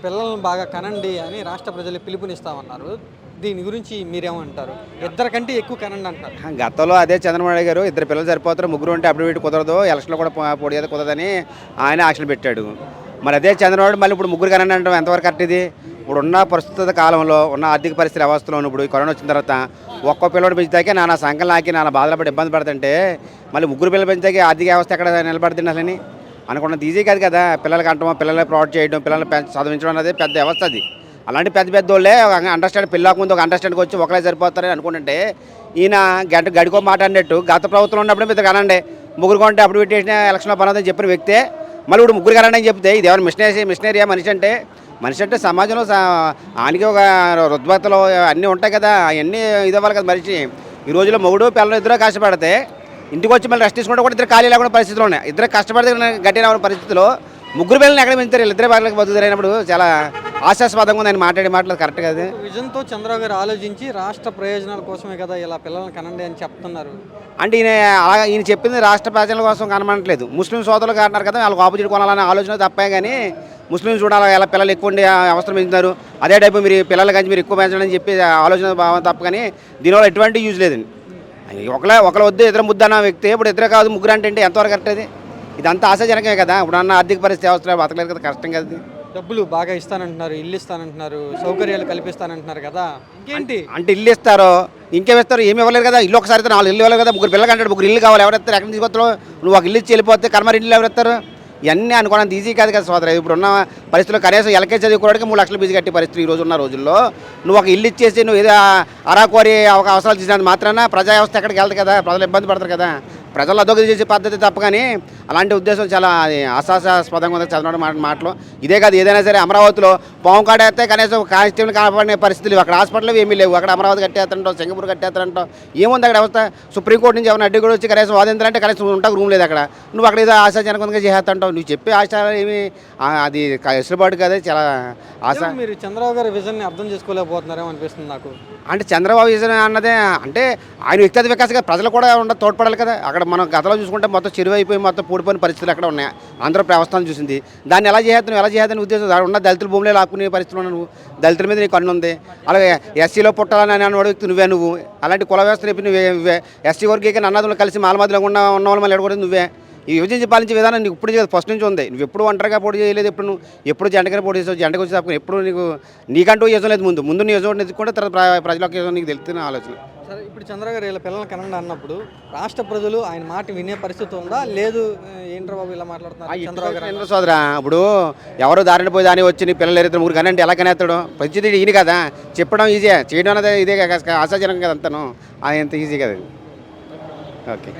పిల్లల్ని బాగా కనండి అని రాష్ట్ర ప్రజలు పిలుపునిస్తామన్నారు. దీని గురించి మీరేమంటారు? ఇద్దరికంటే ఎక్కువ కనండి అంటున్నారు. గతంలో అదే చంద్రబాబు నాయుడు గారు ఇద్దరు పిల్లలు సరిపోతారు, ముగ్గురు ఉంటే అప్పుడు వీటి కుదరదు, ఎలక్షన్లో కూడా పోటీ చేస్తే కుదరదని ఆయన ఆశలు పెట్టాడు. మరి అదే చంద్రబాబు మళ్ళీ ఇప్పుడు ముగ్గురు కనండి అంటాం ఎంతవరకు కరెక్ట్ ఇది? ఇప్పుడున్న ప్రస్తుత కాలంలో ఉన్న ఆర్థిక పరిస్థితి వ్యవస్థలో ఇప్పుడు ఈ కరోనా వచ్చిన తర్వాత ఒక్కో పిల్లడు పెంచుతాకే నానా సంఖ్యలు నాకి నానా బాధలు పడి ఇబ్బంది పడుతుంటే మళ్ళీ ముగ్గురు పిల్లలు పెంచాకే ఆర్థిక వ్యవస్థ ఎక్కడ నిలబడుతుంది అసలు అనుకున్నది ఈజీ కాదు కదా. పిల్లలకి అంటాం, పిల్లల్ని ప్రొవైడ్ చేయడం, పిల్లల్ని చదివించడం అనేది పెద్ద వ్యవస్థ అది. అలాంటి పెద్ద పెద్ద వాళ్ళే అండర్స్టాండ్ పిల్లలకు ముందు ఒక అండర్స్టాండ్కి వచ్చి ఒకరే సరిపోతారని అనుకుంటుంటే ఈయన గడికో మాట అన్నట్టు గత ప్రభుత్వం ఉన్నప్పుడు మీద కనండి ముగ్గురు కొంటే అప్పుడు పెట్టేసిన ఎలక్షన్లో పనదని చెప్పిన వ్యక్తే మళ్ళీ ఇప్పుడు ముగ్గురు కనండి అని చెప్తే ఇది ఎవరు మిషనరీయా మనిషి అంటే సమాజంలో ఆయనకి ఒక రుగ్మతలు అన్నీ ఉంటాయి కదా, అవన్నీ ఇదవ్వాలి కదా. మనిషి ఈ రోజుల్లో మొగుడు పిల్లలు ఇద్దరు కష్టపడితే ఇంటికి వచ్చి మళ్ళీ రెస్ట్ తీసుకుంటే కూడా ఇద్దరు ఖాళీ లేకుండా పరిస్థితులు ఉన్నాయి. ఇద్దరు కష్టపడితే గట్టి రావడం పరిస్థితుల్లో ముగ్గురు పిల్లల్ని ఎక్కడ పెంచుతారు? ఇద్దరే బాగా బతుకుతారైనప్పుడు చాలా ఆశాస్పదంగా ఉంది ఆయన మాట్లాడే మాటలు కరెక్ట్ కాదు. విజన్తో చంద్రబాబు గారు ఆలోచించి రాష్ట్ర ప్రయోజనాల కోసమే కదా ఇలా పిల్లల్ని కనండి అని చెప్తున్నారు. అంటే ఈయన చెప్పింది రాష్ట్ర ప్రజల కోసం కనమనట్లేదు, ముస్లిం సోదరులు అంటున్నారు కదా, వాళ్ళకి ఆపోజిట్ కొనాలనే ఆలోచన తప్పే కానీ ముస్లిం చూడాలి ఎలా పిల్లలు ఎక్కువ ఉండి అవసరం పెంచుతున్నారు, అదే టైపు మీరు పిల్లల కంచి మీరు ఎక్కువ పెంచడం అని చెప్పి ఆలోచన భావం తప్ప కానీ దీనివల్ల ఎటువంటి యూజ్ లేదండి. ఒకరు వద్దు ఇద్దరు ముద్దు అన్న వ్యక్తి ఇప్పుడు ఇద్దరే కాదు ముగ్గురు అంటే ఎంతవరకు కరెక్ట్ అది? ఇదంతా ఆశాజనకమే కదా. ఇప్పుడు అన్న ఆర్థిక పరిస్థితి అవసరం బతకలేదు కదా, కష్టం కదా. డబ్బులు బాగా ఇస్తానంటున్నారు, ఇల్లు ఇస్తానంటున్నారు, సౌకర్యాలు కల్పిస్తానంటున్నారు కదా, ఇంకేంటి అంటే ఇల్లు ఇస్తారో ఇంకేమిస్తారు? ఏమి ఇవ్వలేదు కదా. ఇల్లు ఒకసారి 4 ఇల్లు ఇవ్వలేదు కదా. ముగ్గురు పిల్లలు అంటాడు, ముగ్గురు ఇల్లు కావాలి, ఎవరెత్తారు? ఎక్కడ తీసుకొస్తారు? నువ్వు ఒక ఇల్లు ఇచ్చి వెళ్ళిపోతే కర్మరి ఇల్లు ఎవరెత్తారు? ఇవన్నీ అనుకోవడానికి ఈజీ కాదు కదా సోదరు. ఇప్పుడున్న పరిస్థితుల్లో కనీసం ఎల్కేజీ చదువుకోవడానికి 3 లక్షలు ఫీజు కట్టే పరిస్థితి ఈ రోజు ఉన్న రోజుల్లో నువ్వు ఒక ఇల్లు ఇచ్చేసి నువ్వు ఏదో అరాకోరి అవసరాలు చేసినందుకు మాత్రాన ప్రజా వ్యవస్థ ఎక్కడికి వెళ్తుంది కదా, ప్రజలు ఇబ్బంది పడతారు కదా. ప్రజలు అదొక చేసే పద్ధతి తప్ప కానీ అలాంటి ఉద్దేశం చాలా ఆశాస్పదంగా ఉంది చంద్రబాబు మాటలు. ఇదే కాదు, ఏదైనా సరే అమరావతిలో పాము కాడేస్తే కనీసం కానిస్టేబుల్ కాపాడే పరిస్థితులు అక్కడ హాస్పిటల్ ఏమీ లేవు. అక్కడ అమరావతి కట్టేస్తారంటావు, సింగపూర్ కట్టేస్తారంటావు, ఏముంది అక్కడ వ్యవస్థ? సుప్రీంకోర్టు నుంచి ఎవరైనా అడ్డు కూడా వచ్చి కనీసం వాదించాలంటే కనీసం ఉంటాకు రూమ్ లేదు అక్కడ. నువ్వు అక్కడ ఏదో ఆశాజనకంగా చేస్తాంటావు. నువ్వు చెప్పే ఆశ ఏమి అది ఎసులుబాటు కదా, చాలా ఆశ. మీరు చంద్రబాబు గారి విజన్ని అర్థం చేసుకోలేకపోతున్నారేమో అనిపిస్తుంది నాకు. అంటే చంద్రబాబు విజన్ అన్నదే అంటే ఆయన వ్యక్తిగత వికాసంగా ప్రజలు కూడా తోడ్పడాలి కదా. అక్కడ మనం గతంలో చూసుకుంటే మొత్తం చెరువు అయిపోయి మొత్తం పూడిపోయిన పరిస్థితులు అక్కడ ఉన్నాయి. ఆంధ్ర వ్యవస్థను చూసింది. దాన్ని ఎలా చేయాలని ఉద్దేశం ఉన్న దళితుల భూమిలో లాక్కునే పరిస్థితులు నువ్వు దళితుల మీద నీకు కన్ను ఉంది. అలాగే ఎస్సీలో పుట్టాలని అన్న వ్యక్తి నువ్వు అలాంటి కుల వ్యవస్థ రేపు నువ్వే ఎస్సీ వర్గీకరణ అన్నదమ్ములు కలిసి మాలమధ్యలో ఉన్న వాళ్ళు మళ్ళీ ఎడకూడదు నువ్వే. ఈ విభజించి పాలించే విధానం నీకు ఇప్పుడు ఫస్ట్ నుంచి ఉంది. నువ్వు ఎప్పుడు ఒంటరిగా పోటీ చేయలేదు, ఎప్పుడు జంటగా పోటీ చేసావు, జంటకు వచ్చి తప్ప ఎప్పుడు నీకంటూ యోజన లేదు. ముందు నీ యోజన ఎత్తుకుంటే తర్వాత ప్రజలకు యోజన నీకు తెలుస్తున్న ఆలోచన. సరే, ఇప్పుడు చంద్రబాబు గారు ఇలా పిల్లల్ని కనండి అన్నప్పుడు రాష్ట్ర ప్రజలు ఆయన మాట వినే పరిస్థితి ఉందా? లేదు ఏంట్రా బాబు ఇలా మాట్లాడుతున్నారు చంద్రబాబు గారు సోదరా? ఇప్పుడు ఎవరు దారిని పోయి దాని వచ్చి నీ పిల్లలు ఎరుతారు ముగ్గురు కనంటే ఎలా కనేస్తాడు? పరిస్థితి ఈయన కదా చెప్పడం ఈజీ, చేయడం అనేది ఇదే ఆశాజనకం కదా అంతను. అది ఎంత ఈజీ కదా. ఓకే.